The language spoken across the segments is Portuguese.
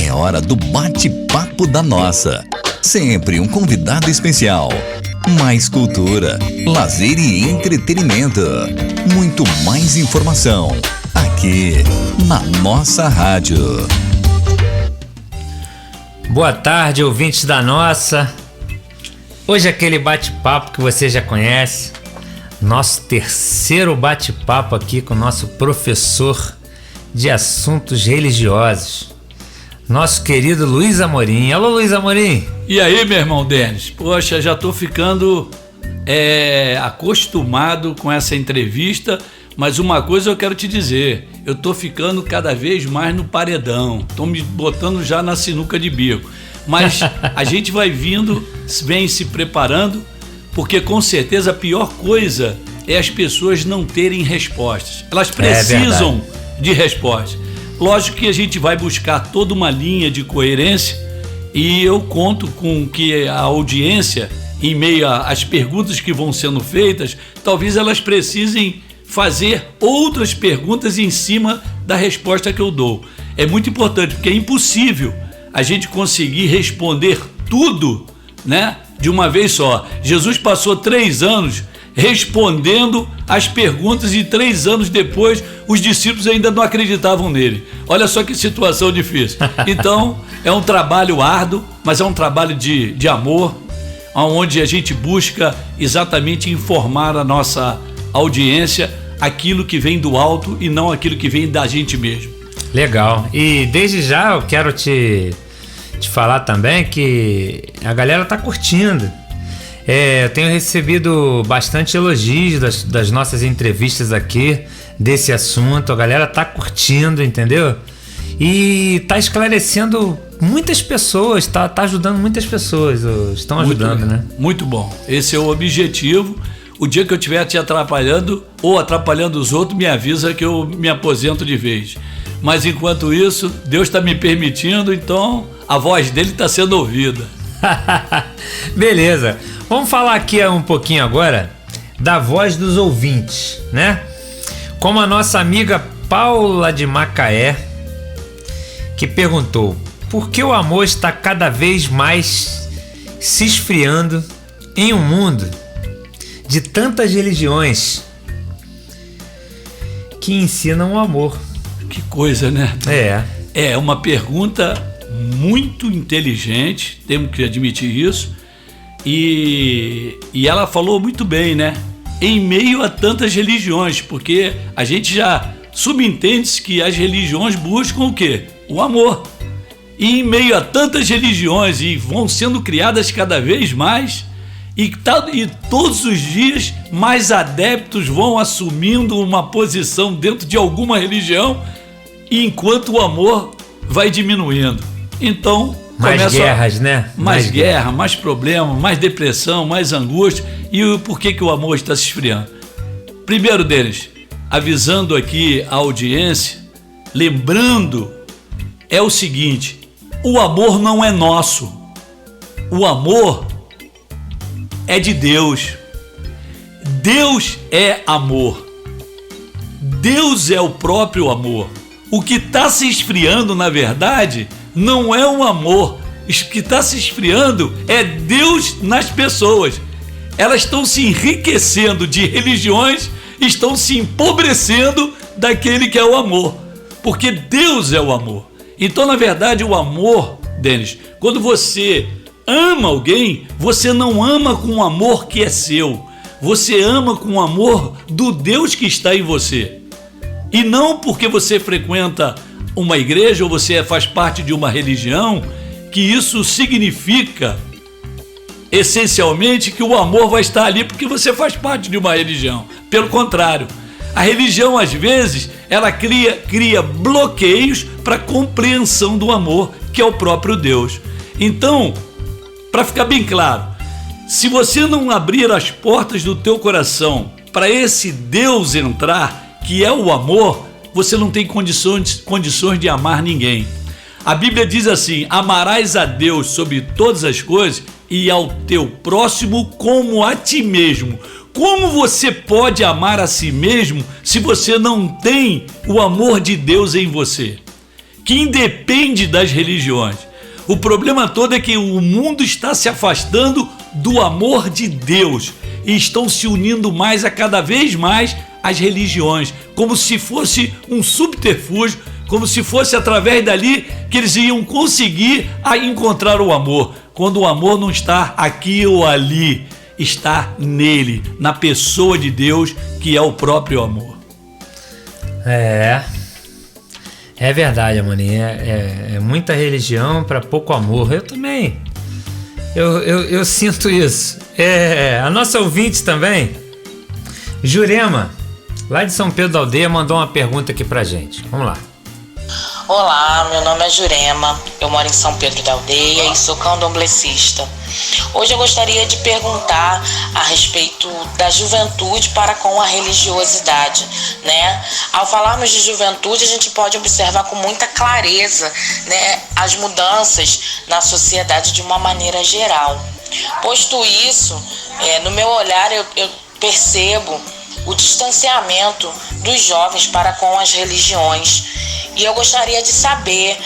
É hora do bate-papo da nossa. Sempre um convidado especial. Mais cultura, lazer e entretenimento. Muito mais informação. Aqui, na nossa rádio. Boa tarde, ouvintes da nossa. Hoje aquele bate-papo que você já conhece. Nosso terceiro bate-papo aqui com o nosso professor de assuntos religiosos. Nosso querido Luiz Amorim. Alô, Luiz Amorim. E aí, meu irmão Denis? Poxa, já tô ficando acostumado com essa entrevista, mas uma coisa eu quero te dizer, eu tô ficando cada vez mais no paredão, tô me botando já na sinuca de bico, mas a gente vem se preparando, porque com certeza a pior coisa é as pessoas não terem respostas, elas precisam de respostas. Lógico que a gente vai buscar toda uma linha de coerência e eu conto com que a audiência, em meio às perguntas que vão sendo feitas, talvez elas precisem fazer outras perguntas em cima da resposta que eu dou. É muito importante, porque é impossível a gente conseguir responder tudo, né, de uma vez só. Jesus passou 3 anos respondendo as perguntas e 3 anos depois os discípulos ainda não acreditavam nele. Olha só que situação difícil. Então é um trabalho árduo, mas é um trabalho de amor, onde a gente busca exatamente informar a nossa audiência aquilo que vem do alto e não aquilo que vem da gente mesmo. Legal. E desde já eu quero te falar também que a galera tá curtindo. Eu tenho recebido bastante elogios das nossas entrevistas aqui, desse assunto. A galera tá curtindo, entendeu? E tá esclarecendo muitas pessoas, tá ajudando muitas pessoas, estão ajudando, né? Muito bom. Esse é o objetivo. O dia que eu estiver te atrapalhando ou atrapalhando os outros, me avisa que eu me aposento de vez. Mas enquanto isso, Deus está me permitindo, então a voz dele está sendo ouvida. Beleza. Vamos falar aqui um pouquinho agora da voz dos ouvintes, né? Como a nossa amiga Paula de Macaé, que perguntou: por que o amor está cada vez mais se esfriando em um mundo de tantas religiões que ensinam o amor? Que coisa, né? É uma pergunta muito inteligente, temos que admitir isso. E ela falou muito bem, né? Em meio a tantas religiões, porque a gente já subentende que as religiões buscam o quê? O amor. E em meio a tantas religiões, e vão sendo criadas cada vez mais, e todos os dias mais adeptos vão assumindo uma posição dentro de alguma religião, enquanto o amor vai diminuindo. Então mais guerras, né? Mais guerra, mais problema, mais depressão, mais angústia. E por que o amor está se esfriando? Primeiro deles, avisando aqui a audiência, lembrando, é o seguinte: o amor não é nosso. O amor é de Deus. Deus é amor. Deus é o próprio amor. O que está se esfriando, na verdade, não é o amor. O que está se esfriando é Deus nas pessoas. Elas estão se enriquecendo de religiões, estão se empobrecendo daquele que é o amor, porque Deus é o amor. Então, na verdade, o amor, Denis, quando você ama alguém, você não ama com o amor que é seu, você ama com o amor do Deus que está em você. E não porque você frequenta uma igreja ou você faz parte de uma religião, que isso significa essencialmente que o amor vai estar ali porque você faz parte de uma religião. Pelo contrário, a religião às vezes ela cria bloqueios para a compreensão do amor, que é o próprio Deus. Então, para ficar bem claro, se você não abrir as portas do teu coração para esse Deus entrar, que é o amor, você não tem condições de amar ninguém. A Bíblia diz assim: amarás a Deus sobre todas as coisas e ao teu próximo como a ti mesmo. Como você pode amar a si mesmo se você não tem o amor de Deus em você? que independe das religiões. O problema todo é que o mundo está se afastando do amor de Deus e estão se unindo mais a cada vez mais as religiões, como se fosse um subterfúgio, como se fosse através dali que eles iam conseguir encontrar o amor, quando o amor não está aqui ou ali, está nele, na pessoa de Deus, que é o próprio amor. É verdade, Amorim. É muita religião para pouco amor. Eu também. Eu sinto isso. A nossa ouvinte também, Jurema, lá de São Pedro da Aldeia, mandou uma pergunta aqui pra gente. Vamos lá. Olá, meu nome é Jurema, eu moro em São Pedro da Aldeia e sou candomblessista. Hoje eu gostaria de perguntar a respeito da juventude para com a religiosidade, né? Ao falarmos de juventude, a gente pode observar com muita clareza, né, as mudanças na sociedade de uma maneira geral. Posto isso, no meu olhar eu percebo o distanciamento dos jovens para com as religiões. E eu gostaria de saber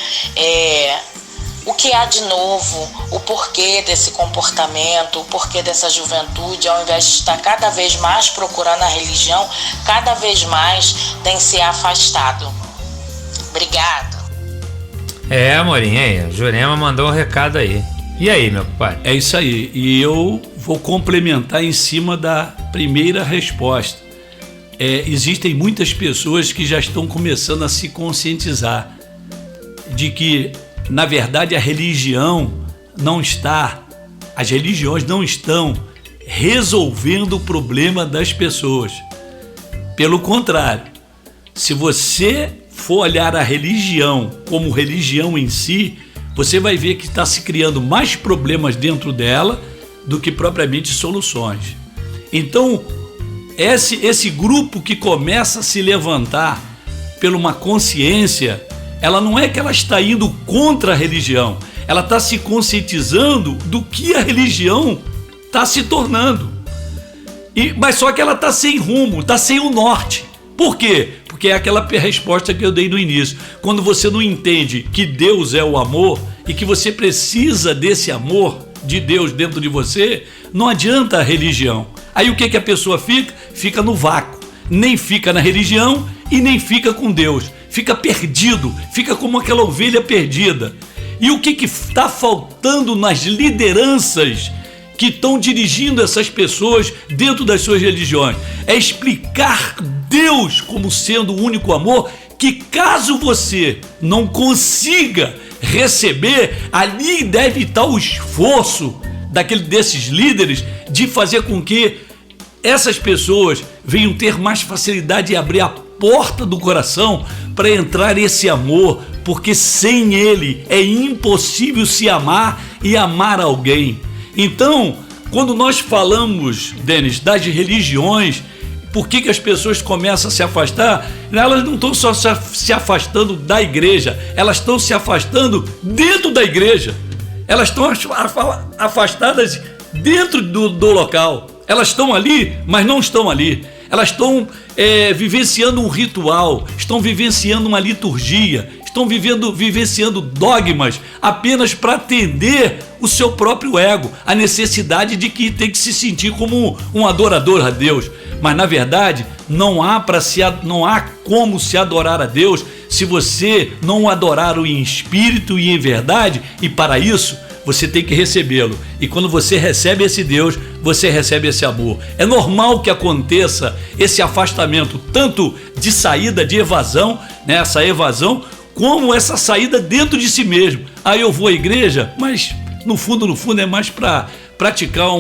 o que há de novo, o porquê desse comportamento, o porquê dessa juventude, ao invés de estar cada vez mais procurando a religião, cada vez mais tem se afastado. Obrigado. Amorim, aí, Jurema mandou um recado aí. E aí, meu pai? É isso aí. E eu vou complementar em cima da primeira resposta. Existem muitas pessoas que já estão começando a se conscientizar de que, na verdade, as religiões não estão resolvendo o problema das pessoas. Pelo contrário, se você for olhar a religião como religião em si, você vai ver que está se criando mais problemas dentro dela do que propriamente soluções. Então, esse grupo que começa a se levantar por uma consciência, ela não é que ela está indo contra a religião, ela está se conscientizando do que a religião está se tornando. Mas só que ela está sem rumo, está sem o norte. Por quê? Porque é aquela resposta que eu dei no início. Quando você não entende que Deus é o amor e que você precisa desse amor de Deus dentro de você, não adianta a religião. Aí o que a pessoa fica? Fica no vácuo. Nem fica na religião e nem fica com Deus. Fica perdido, fica como aquela ovelha perdida. E o que está faltando nas lideranças que estão dirigindo essas pessoas dentro das suas religiões? É explicar Deus como sendo o único amor, que caso você não consiga receber, ali deve estar o esforço desses líderes de fazer com que essas pessoas venham ter mais facilidade de abrir a porta do coração para entrar esse amor, porque sem ele é impossível se amar e amar alguém. Então, quando nós falamos, Denis, das religiões, por que as pessoas começam a se afastar? Elas não estão só se afastando da igreja, elas estão se afastando dentro da igreja. Elas estão afastadas dentro do local. Elas estão ali, mas não estão ali. Elas estão vivenciando um ritual, estão vivenciando uma liturgia, estão vivenciando dogmas apenas para atender o seu próprio ego, a necessidade de que tem que se sentir como um adorador a Deus. Mas na verdade não há como se adorar a Deus se você não o adorar em espírito e em verdade, e para isso você tem que recebê-lo. E quando você recebe esse Deus, você recebe esse amor. É normal que aconteça esse afastamento, tanto de saída, de evasão, né, essa evasão, como essa saída dentro de si mesmo. Aí eu vou à igreja, mas no fundo é mais para praticar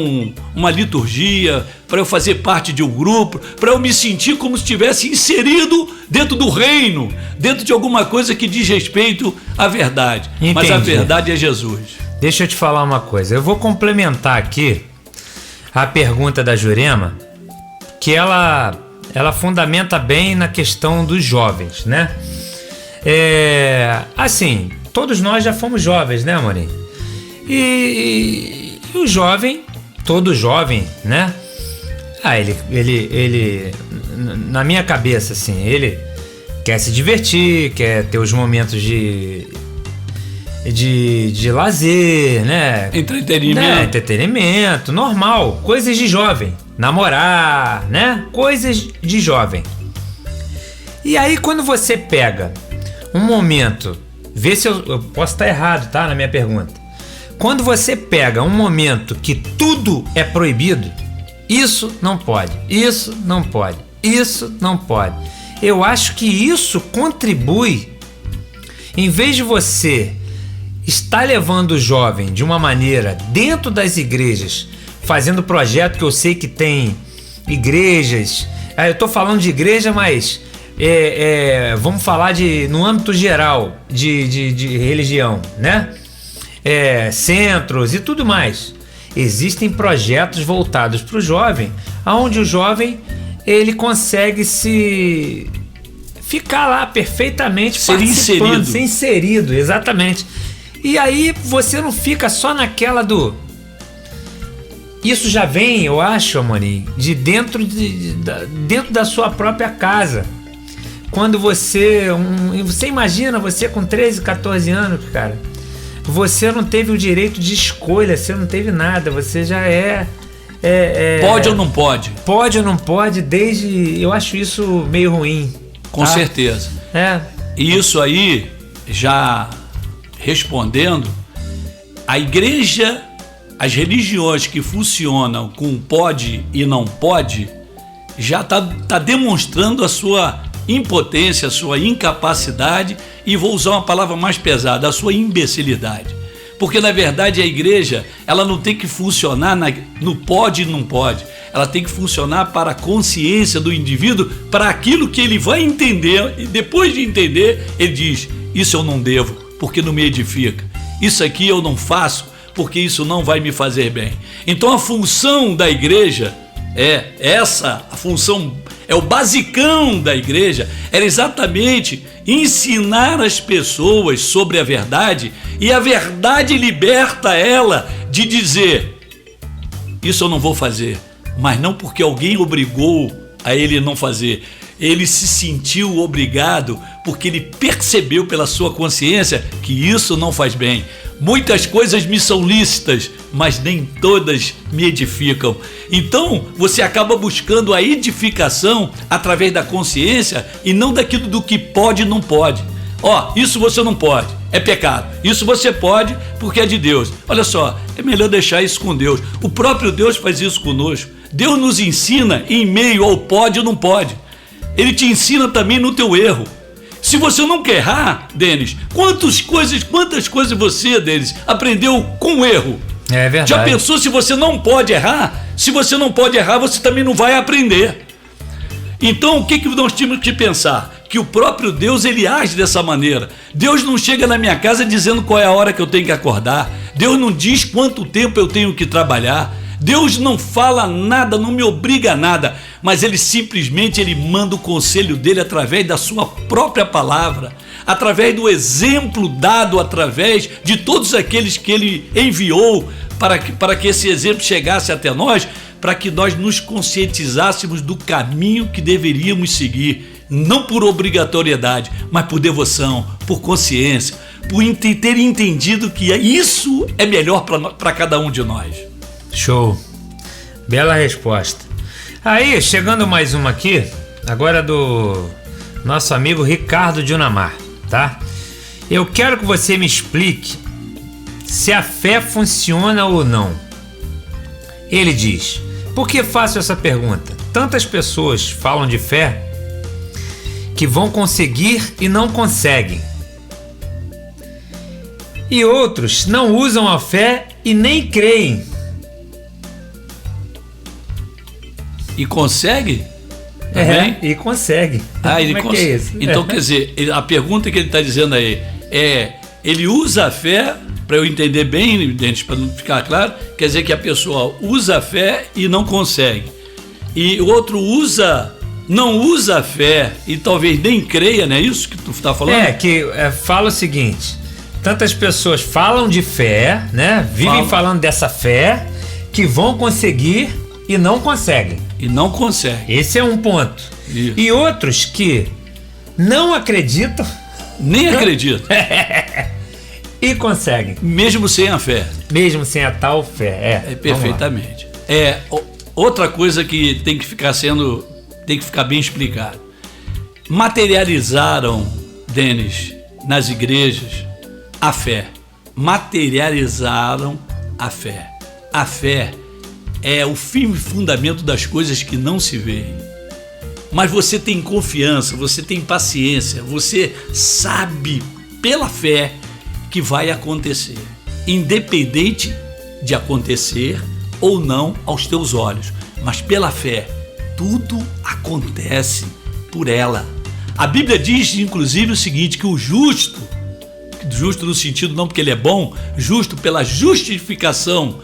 uma liturgia, para eu fazer parte de um grupo, para eu me sentir como se estivesse inserido dentro do reino, dentro de alguma coisa que diz respeito à verdade. Entendi. Mas a verdade é Jesus. Deixa eu te falar uma coisa. Eu vou complementar aqui a pergunta da Jurema, que ela fundamenta bem na questão dos jovens, né? Assim, todos nós já fomos jovens, né, Amorim? E o jovem, todo jovem, né? Ele na minha cabeça, assim, ele quer se divertir, quer ter os momentos de lazer, né? Entretenimento, normal, coisas de jovem, namorar, né? Coisas de jovem. E aí quando você pega um momento, vê se eu posso estar errado, tá? Na minha pergunta. Quando você pega um momento que tudo é proibido, isso não pode, isso não pode, isso não pode. Eu acho que isso contribui, em vez de você estar levando o jovem de uma maneira dentro das igrejas, fazendo projeto que eu sei que tem igrejas, eu estou falando de igreja, mas vamos falar no âmbito geral de religião, né? Centros e tudo mais. Existem projetos voltados para o jovem, onde o jovem ele consegue se ficar lá perfeitamente, ser inserido, exatamente. E aí você não fica só naquela do... Isso já vem, eu acho, Amorim, de dentro da sua própria casa. Quando você imagina você com 13, 14 anos, cara, você não teve o direito de escolha, você não teve nada, você já pode ou não pode? Pode ou não pode, eu acho isso meio ruim. Com certeza. E isso aí, já respondendo, a igreja, as religiões que funcionam com pode e não pode, já tá demonstrando a sua impotência, a sua incapacidade e vou usar uma palavra mais pesada, a sua imbecilidade. Porque na verdade a igreja, ela não tem que funcionar no pode e não pode, ela tem que funcionar para a consciência do indivíduo, para aquilo que ele vai entender, e depois de entender ele diz, isso eu não devo porque não me edifica, isso aqui eu não faço porque isso não vai me fazer bem. Então a função da igreja a função o basicão da igreja, era exatamente ensinar as pessoas sobre a verdade, e a verdade liberta ela de dizer, isso eu não vou fazer, mas não porque alguém obrigou a ele não fazer, ele se sentiu obrigado porque ele percebeu pela sua consciência que isso não faz bem. Muitas coisas me são lícitas, mas nem todas me edificam. Então você acaba buscando a edificação através da consciência e não daquilo do que pode e não pode. Isso você não pode, é pecado. Isso você pode porque é de Deus. Olha só, é melhor deixar isso com Deus. O próprio Deus faz isso conosco. Deus nos ensina em meio ao pode e não pode. Ele te ensina também no teu erro. Se você não quer errar, Denis, quantas coisas você, Denis, aprendeu com erro? É verdade. Já pensou se você não pode errar? Se você não pode errar, você também não vai aprender. Então, o que nós temos que pensar? Que o próprio Deus, ele age dessa maneira. Deus não chega na minha casa dizendo qual é a hora que eu tenho que acordar. Deus não diz quanto tempo eu tenho que trabalhar. Deus não fala nada, não me obriga a nada, mas ele simplesmente manda o conselho dele através da sua própria palavra, através do exemplo dado através de todos aqueles que ele enviou para que esse exemplo chegasse até nós, para que nós nos conscientizássemos do caminho que deveríamos seguir, não por obrigatoriedade, mas por devoção, por consciência, por ter entendido que isso é melhor para cada um de nós. Show, bela resposta. Aí, chegando mais uma aqui, agora do nosso amigo Ricardo de Unamar, tá? Eu quero que você me explique se a fé funciona ou não. Ele diz, por que faço essa pergunta? Tantas pessoas falam de fé que vão conseguir e não conseguem. E outros não usam a fé e nem creem. E consegue? E consegue. Ele Como é que é isso? Então, quer dizer, a pergunta que ele está dizendo aí ele usa a fé, para eu entender bem, para não ficar claro, quer dizer que a pessoa usa a fé e não consegue. E o outro não usa a fé e talvez nem creia, não é isso que tu está falando? Fala o seguinte, tantas pessoas falam de fé, né? Vivem falando dessa fé, que vão conseguir e não conseguem. E não consegue. Esse é um ponto. Isso. E outros que não acreditam. Nem acreditam. E conseguem. Mesmo sem a fé. Mesmo sem a tal fé. Perfeitamente. Outra coisa que tem que ficar bem explicado. Materializaram, Denis, nas igrejas, a fé. Materializaram a fé. A fé é o firme fundamento das coisas que não se veem. Mas você tem confiança, você tem paciência, você sabe pela fé que vai acontecer, independente de acontecer ou não aos teus olhos, mas pela fé, tudo acontece por ela. A Bíblia diz, inclusive, o seguinte, que o justo no sentido não porque ele é bom, justo pela justificação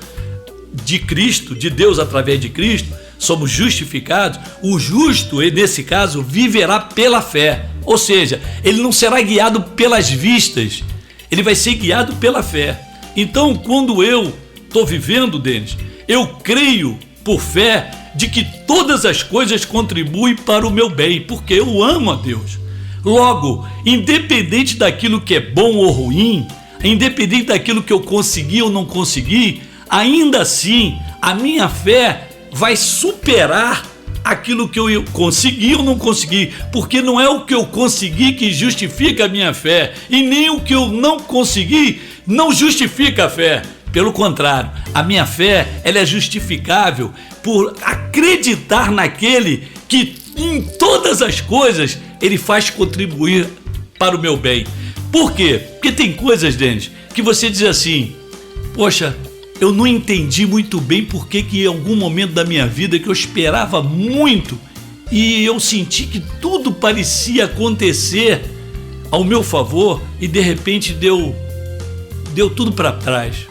de Cristo, de Deus através de Cristo, somos justificados. O justo, nesse caso, viverá pela fé, ou seja, ele não será guiado pelas vistas, ele vai ser guiado pela fé. Então, quando eu estou vivendo, Denis, eu creio por fé de que todas as coisas contribuem para o meu bem, porque eu amo a Deus. Logo, independente daquilo que é bom ou ruim, independente daquilo que eu consegui ou não consegui, ainda assim, a minha fé vai superar aquilo que eu consegui ou não consegui, porque não é o que eu consegui que justifica a minha fé, e nem o que eu não consegui não justifica a fé. Pelo contrário, a minha fé, ela é justificável por acreditar naquele que em todas as coisas ele faz contribuir para o meu bem. Por quê? Porque tem coisas, Denis, que você diz assim, poxa, eu não entendi muito bem porque que em algum momento da minha vida que eu esperava muito e eu senti que tudo parecia acontecer ao meu favor e de repente deu tudo para trás.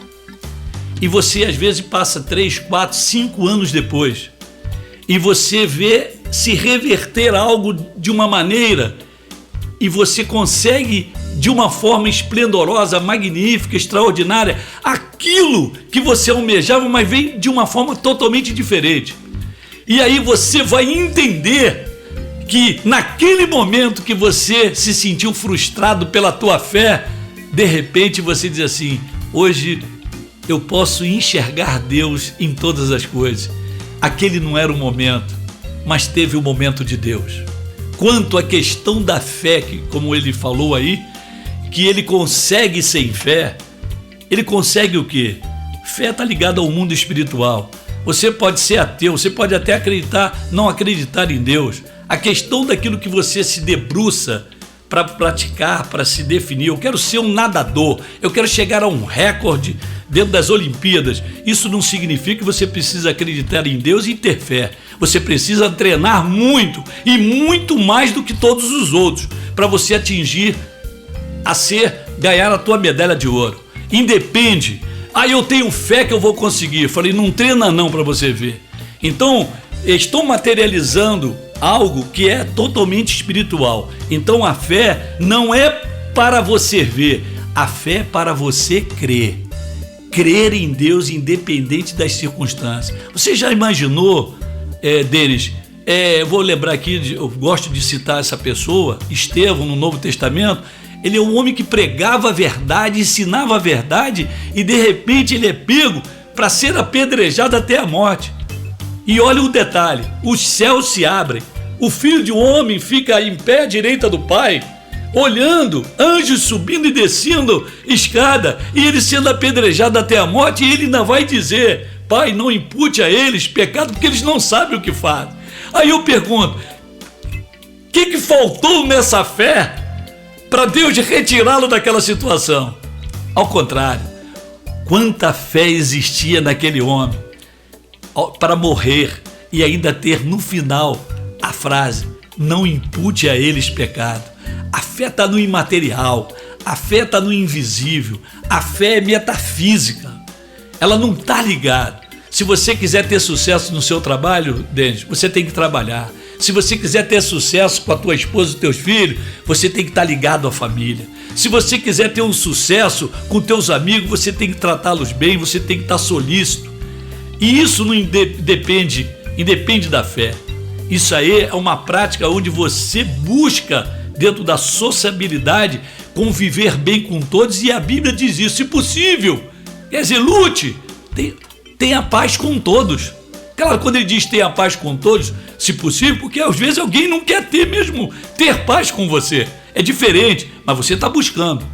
E você às vezes passa 3, 4, 5 anos depois e você vê se reverter algo de uma maneira e você consegue de uma forma esplendorosa, magnífica, extraordinária, aquilo que você almejava, mas vem de uma forma totalmente diferente. E aí você vai entender que naquele momento que você se sentiu frustrado pela tua fé, de repente você diz assim, hoje eu posso enxergar Deus em todas as coisas. Aquele não era o momento, mas teve o momento de Deus. Quanto à questão da fé, que, como ele falou aí, que ele consegue sem fé, ele consegue o quê? Fé está ligada ao mundo espiritual. Você pode ser ateu, você pode até acreditar, não acreditar em Deus. A questão daquilo que você se debruça para praticar, para se definir. Eu quero ser um nadador, eu quero chegar a um recorde dentro das Olimpíadas. Isso não significa que você precisa acreditar em Deus e ter fé. Você precisa treinar muito e muito mais do que todos os outros para você atingir ganhar a tua medalha de ouro. Independe. Eu tenho fé que eu vou conseguir. Eu falei, não treina não para você ver. Então, estou materializando algo que é totalmente espiritual. Então a fé não é para você ver, a fé é para você crer. Crer em Deus independente das circunstâncias. Você já imaginou, Denis, eu vou lembrar aqui, eu gosto de citar essa pessoa, Estevão, no Novo Testamento. Ele é um homem que pregava a verdade, ensinava a verdade e de repente ele é pego para ser apedrejado até a morte. E olha o detalhe, os céus se abrem, o Filho de Homem fica em pé à direita do Pai, olhando, anjos subindo e descendo escada, e ele sendo apedrejado até a morte, e ele ainda vai dizer, Pai, não impute a eles pecado, porque eles não sabem o que fazem. Aí eu pergunto, o que faltou nessa fé para Deus retirá-lo daquela situação? Ao contrário, quanta fé existia naquele homem para morrer e ainda ter no final a frase, não impute a eles pecado. A fé está no imaterial, a fé está no invisível, a fé é metafísica, ela não está ligada. Se você quiser ter sucesso no seu trabalho, Denis, você tem que trabalhar. Se você quiser ter sucesso com a tua esposa e os teus filhos, você tem que estar ligado à família. Se você quiser ter um sucesso com teus amigos, você tem que tratá-los bem, você tem que estar solícito. E isso não independe da fé. Isso aí é uma prática onde você busca dentro da sociabilidade, conviver bem com todos, e a Bíblia diz isso, se possível. Quer dizer, lute, tenha paz com todos. Claro, quando ele diz tenha paz com todos, se possível, porque às vezes alguém não quer ter paz com você. É diferente, mas você está buscando.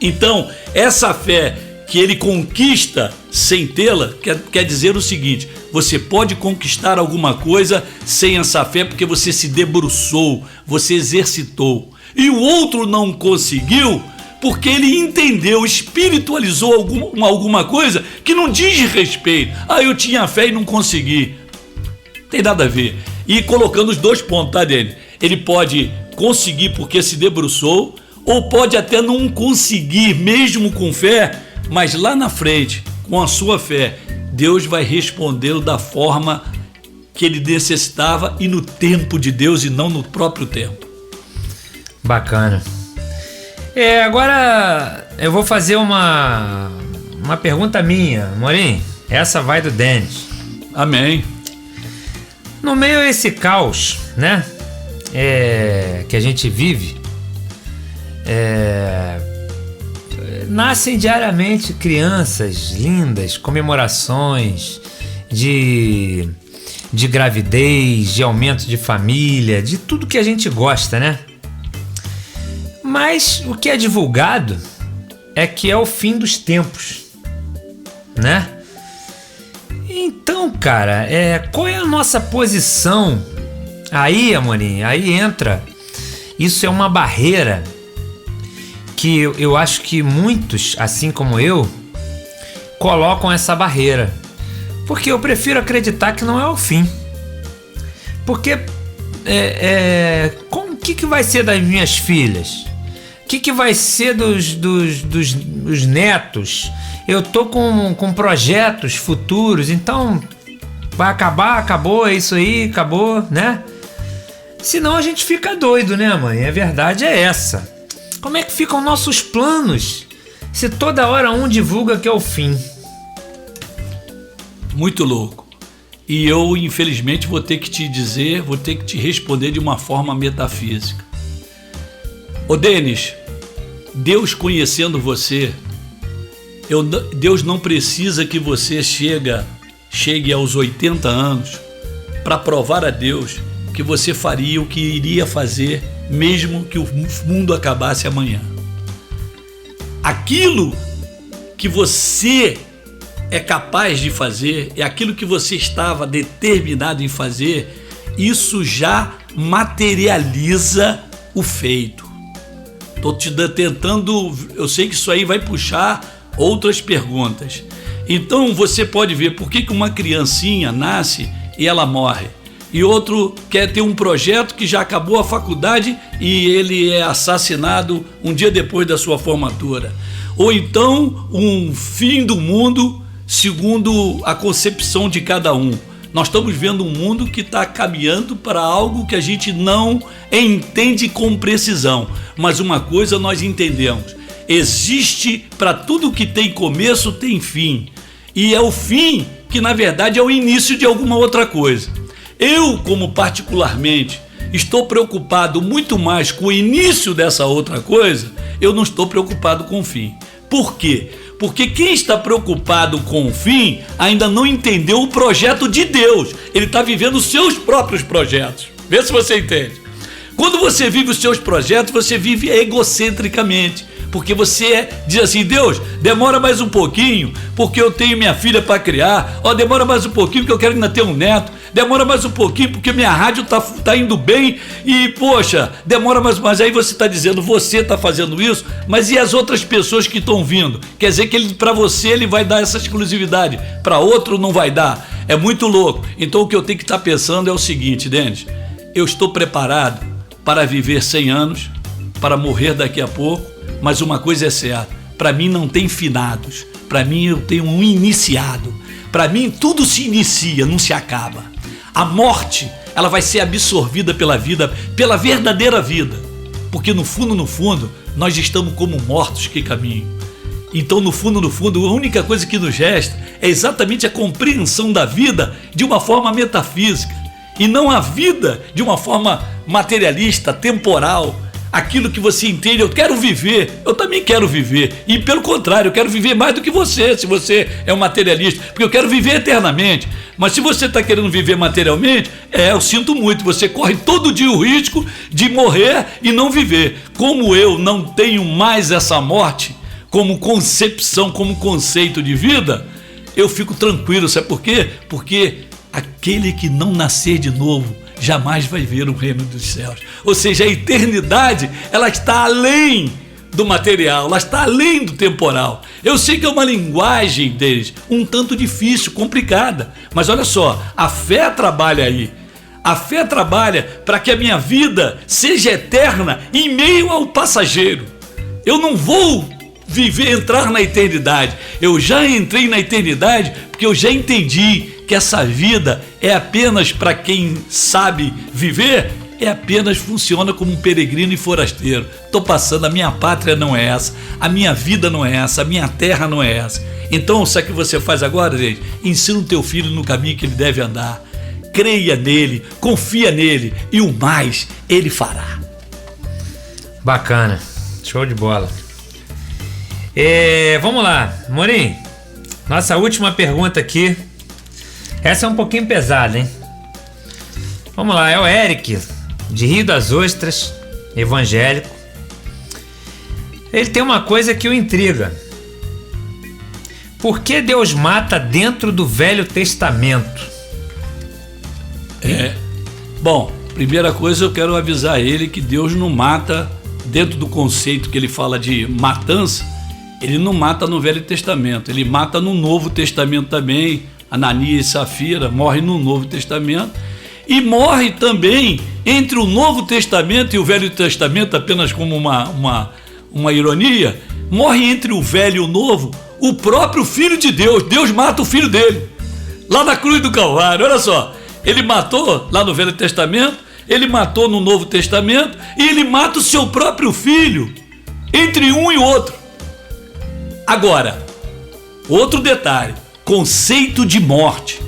Então, essa fé que ele conquista sem tê-la, quer dizer o seguinte: você pode conquistar alguma coisa sem essa fé porque você se debruçou, você exercitou. E o outro não conseguiu porque ele entendeu, espiritualizou alguma coisa que não diz respeito. Eu tinha fé e não consegui. Tem nada a ver. E colocando os dois pontos, tá, Dene? Ele pode conseguir porque se debruçou, ou pode até não conseguir mesmo com fé, mas lá na frente, com a sua fé, Deus vai respondê-lo da forma que ele necessitava e no tempo de Deus e não no próprio tempo. Bacana. Agora eu vou fazer uma pergunta minha, Morim. Essa vai do Denis. Amém. No meio desse caos, né, que a gente vive, nascem diariamente crianças lindas, comemorações de gravidez, de aumento de família, de tudo que a gente gosta, né? Mas o que é divulgado é que é o fim dos tempos, né? Então, cara, qual é a nossa posição? Aí, Amorim, aí entra. Isso é uma barreira que eu acho que muitos, assim como eu, colocam essa barreira. Porque eu prefiro acreditar que não é o fim. Porque o que vai ser das minhas filhas? O que vai ser dos netos? Eu tô com projetos futuros, então vai acabar, acabou, é isso aí, acabou, né? Senão a gente fica doido, né, mãe? A verdade é essa. Como é que ficam nossos planos se toda hora um divulga que é o fim? Muito louco. E eu, infelizmente, vou ter que te responder de uma forma metafísica. Ô Denis, Deus conhecendo você, Deus não precisa que você chegue aos 80 anos para provar a Deus que você faria o que iria fazer mesmo que o mundo acabasse amanhã. Aquilo que você é capaz de fazer, é aquilo que você estava determinado em fazer, isso já materializa o feito. Estou te tentando, eu sei que isso aí vai puxar outras perguntas. Então você pode ver por que uma criancinha nasce e ela morre. E outro quer ter um projeto que já acabou a faculdade e ele é assassinado um dia depois da sua formatura. Ou então um fim do mundo segundo a concepção de cada um. Nós estamos vendo um mundo que está caminhando para algo que a gente não entende com precisão. Mas uma coisa nós entendemos: existe, para tudo que tem começo, tem fim. E é o fim que, na verdade, é o início de alguma outra coisa. Eu, como particularmente, estou preocupado muito mais com o início dessa outra coisa, eu não estou preocupado com o fim. Por quê? Porque quem está preocupado com o fim ainda não entendeu o projeto de Deus. Ele está vivendo os seus próprios projetos. Vê se você entende. Quando você vive os seus projetos, você vive egocentricamente. Porque você diz assim: Deus, demora mais um pouquinho, porque eu tenho minha filha para criar. Demora mais um pouquinho, porque eu quero ainda ter um neto. Demora mais um pouquinho, porque minha rádio tá indo bem. E, poxa, demora mais. Mas aí você está dizendo, você está fazendo isso, mas e as outras pessoas que estão vindo? Quer dizer que para você ele vai dar essa exclusividade, para outro não vai dar. É muito louco. Então o que eu tenho que estar pensando é o seguinte, Denis: eu estou preparado para viver 100 anos, para morrer daqui a pouco. Mas uma coisa é certa: para mim não tem finados, para mim eu tenho um iniciado. Para mim tudo se inicia, não se acaba. A morte, ela vai ser absorvida pela vida, pela verdadeira vida, porque no fundo, nós estamos como mortos que caminham. Então no fundo, a única coisa que nos resta é exatamente a compreensão da vida de uma forma metafísica, e não a vida de uma forma materialista, temporal. aquilo que você entende. Eu quero viver, eu também quero viver. E pelo contrário, eu quero viver mais do que você, se você é um materialista, porque eu quero viver eternamente. Mas se você está querendo viver materialmente, eu sinto muito, você corre todo dia o risco de morrer e não viver. Como eu não tenho mais essa morte como concepção, como conceito de vida, eu fico tranquilo. Sabe por quê? Porque aquele que não nascer de novo jamais vai ver o reino dos céus. Ou seja, a eternidade, ela está além do material, ela está além do temporal. Eu sei que é uma linguagem deles um tanto difícil, complicada, mas olha só, a fé trabalha aí. A fé trabalha para que a minha vida seja eterna em meio ao passageiro. Eu não vou entrar na eternidade. Eu já entrei na eternidade porque eu já entendi que essa vida é apenas para quem sabe viver, apenas funciona como um peregrino e forasteiro. Estou passando, a minha pátria não é essa, a minha vida não é essa, a minha terra não é essa. Então, sabe o que você faz agora, gente? Ensina o teu filho no caminho que ele deve andar. Creia nele, confia nele e o mais ele fará. Bacana, show de bola. Vamos lá, Morim, nossa última pergunta aqui. Essa é um pouquinho pesada, hein? Vamos lá, é o Eric, de Rio das Ostras, evangélico. Ele tem uma coisa que o intriga. Por que Deus mata dentro do Velho Testamento? Bom, primeira coisa, eu quero avisar ele que Deus não mata, dentro do conceito que ele fala de matança, ele não mata no Velho Testamento, ele mata no Novo Testamento também. Ananias e Safira morrem no Novo Testamento e morre também entre o Novo Testamento e o Velho Testamento, apenas como uma ironia, morre entre o Velho e o Novo o próprio Filho de Deus. Deus mata o Filho dele lá na cruz do Calvário. Olha só, ele matou lá no Velho Testamento, ele matou no Novo Testamento e ele mata o seu próprio Filho entre um e outro. Agora, outro detalhe, conceito de morte,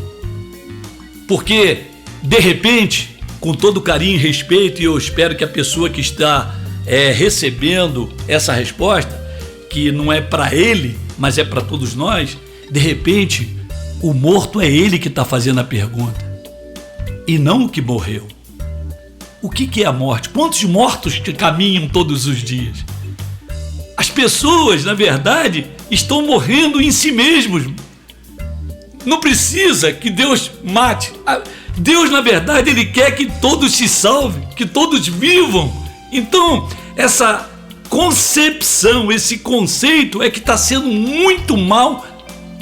porque de repente, com todo carinho e respeito, e eu espero que a pessoa que está recebendo essa resposta, que não é para ele, mas é para todos nós, de repente o morto é ele que está fazendo a pergunta e não o que morreu. O que é a morte? Quantos mortos que caminham todos os dias? As pessoas, na verdade, estão morrendo em si mesmos. Não precisa que Deus mate. Deus, na verdade, Ele quer que todos se salvem, que todos vivam. Então, essa concepção, esse conceito é que está sendo muito mal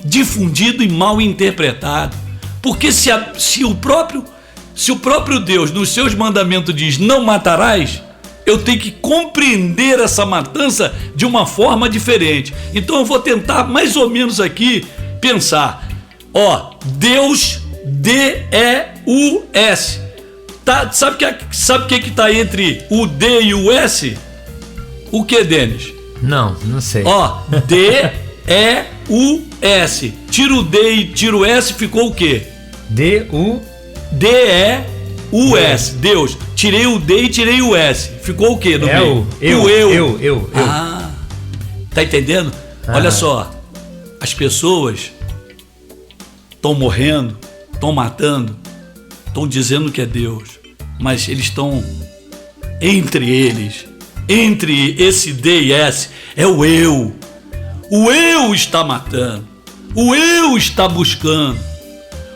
difundido e mal interpretado. Porque se o próprio Deus, nos seus mandamentos, diz não matarás, eu tenho que compreender essa matança de uma forma diferente. Então eu vou tentar mais ou menos aqui pensar. Deus, D-E-U-S. Sabe o que está entre o D e o S? O que, Denis? Não sei. D-E-U-S. Tira o D e tira o S, ficou o quê? D-E-U-S. Deus. Tirei o D e tirei o S. Ficou o quê no meio? Eu. Tá entendendo? Olha só. As pessoas estão morrendo, estão matando, estão dizendo que é Deus, mas eles estão entre esse D e S, é o eu. O eu está matando, o eu está buscando,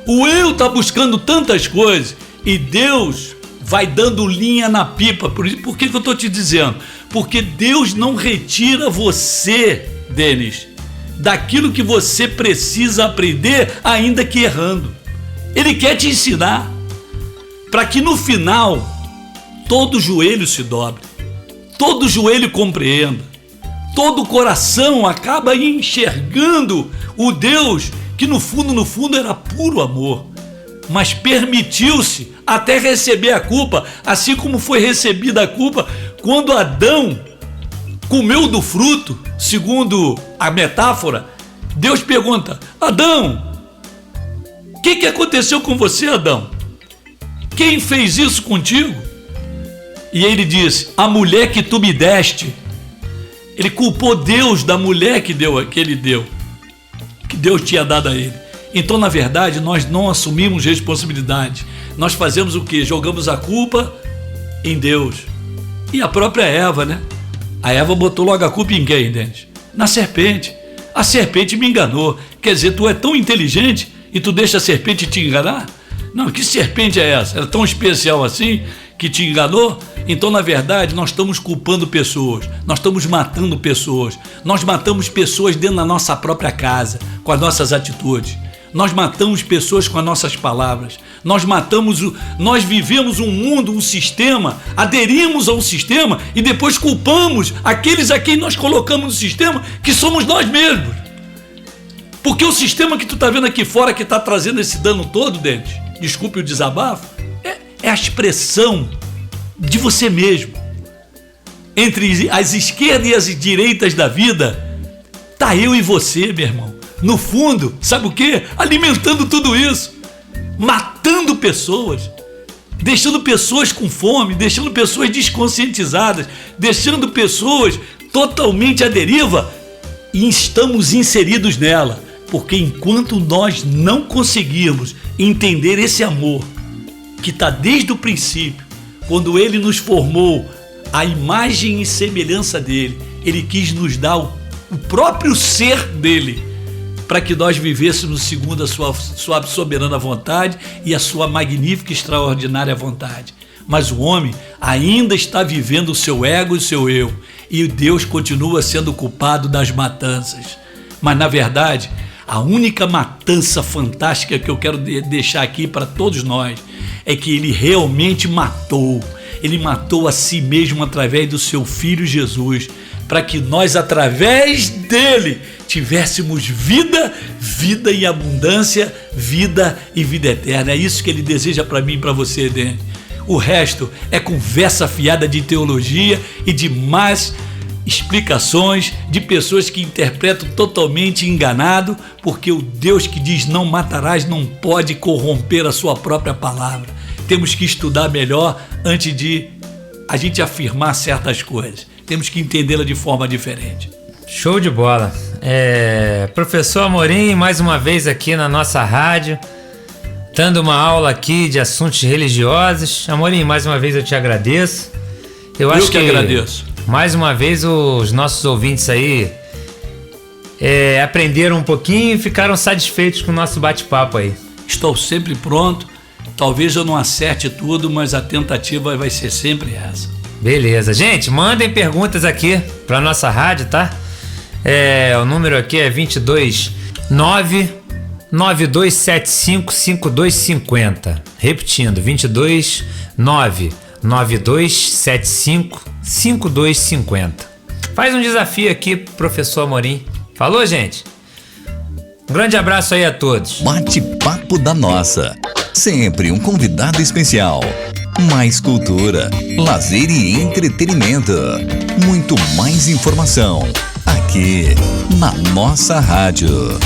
o eu está buscando tantas coisas e Deus vai dando linha na pipa. Por que eu estou te dizendo? Porque Deus não retira você, Denis, daquilo que você precisa aprender, ainda que errando. Ele quer te ensinar para que no final todo joelho se dobre, todo joelho compreenda, todo coração acaba enxergando o Deus que no fundo era puro amor, mas permitiu-se até receber a culpa, assim como foi recebida a culpa quando Adão comeu do fruto. Segundo a metáfora, Deus pergunta: Adão, o que aconteceu com você, Adão? Quem fez isso contigo? E ele disse: a mulher que tu me deste. Ele culpou Deus da mulher que ele deu, que Deus tinha dado a ele. Então, na verdade, nós não assumimos responsabilidade. Nós fazemos o quê? Jogamos a culpa em Deus. E a própria Eva, né? A Eva botou logo a culpa em quem, Denis? Na serpente. A serpente me enganou. Quer dizer, tu é tão inteligente e tu deixa a serpente te enganar? Não, que serpente é essa? Ela é tão especial assim que te enganou? Então, na verdade, nós estamos culpando pessoas, nós estamos matando pessoas, nós matamos pessoas dentro da nossa própria casa, com as nossas atitudes, nós matamos pessoas com as nossas palavras, nós vivemos um mundo, um sistema, aderimos ao sistema e depois culpamos aqueles a quem nós colocamos no sistema, que somos nós mesmos. Porque o sistema que tu está vendo aqui fora, que está trazendo esse dano todo, Denis, desculpe o desabafo, é a expressão de você mesmo. Entre as esquerdas e as direitas da vida, tá eu e você, meu irmão. No fundo, sabe o quê? Alimentando tudo isso, matando pessoas, deixando pessoas com fome, deixando pessoas desconscientizadas, deixando pessoas totalmente à deriva, e estamos inseridos nela, porque enquanto nós não conseguirmos entender esse amor que está desde o princípio, quando ele nos formou a imagem e semelhança dele, ele quis nos dar o próprio ser dele, para que nós vivêssemos segundo a sua soberana vontade e a sua magnífica e extraordinária vontade. Mas o homem ainda está vivendo o seu ego e o seu eu, e Deus continua sendo culpado das matanças. Mas na verdade, a única matança fantástica que eu quero deixar aqui para todos nós é que ele realmente matou. Ele matou a si mesmo através do seu Filho Jesus, para que nós, através dele, tivéssemos vida em abundância, vida e vida eterna. É isso que ele deseja para mim e para você, Dene. O resto é conversa fiada de teologia e de más explicações de pessoas que interpretam totalmente enganado, porque o Deus que diz não matarás não pode corromper a sua própria palavra. Temos que estudar melhor antes de a gente afirmar certas coisas. Temos que entendê-la de forma diferente. Show de bola. Professor Amorim, mais uma vez aqui na nossa rádio, dando uma aula aqui de assuntos religiosos. Amorim, mais uma vez eu te agradeço. Eu acho que agradeço. Mais uma vez os nossos ouvintes aí aprenderam um pouquinho e ficaram satisfeitos com o nosso bate-papo aí. Estou sempre pronto. Talvez eu não acerte tudo, mas a tentativa vai ser sempre essa. Beleza. Gente, mandem perguntas aqui para nossa rádio, tá? O número aqui é 22992755250. Repetindo, 22992755250. Faz um desafio aqui, professor Amorim. Falou, gente? Um grande abraço aí a todos. Bate-papo da Nossa. Sempre um convidado especial. Mais cultura, lazer e entretenimento. Muito mais informação. Aqui na nossa rádio.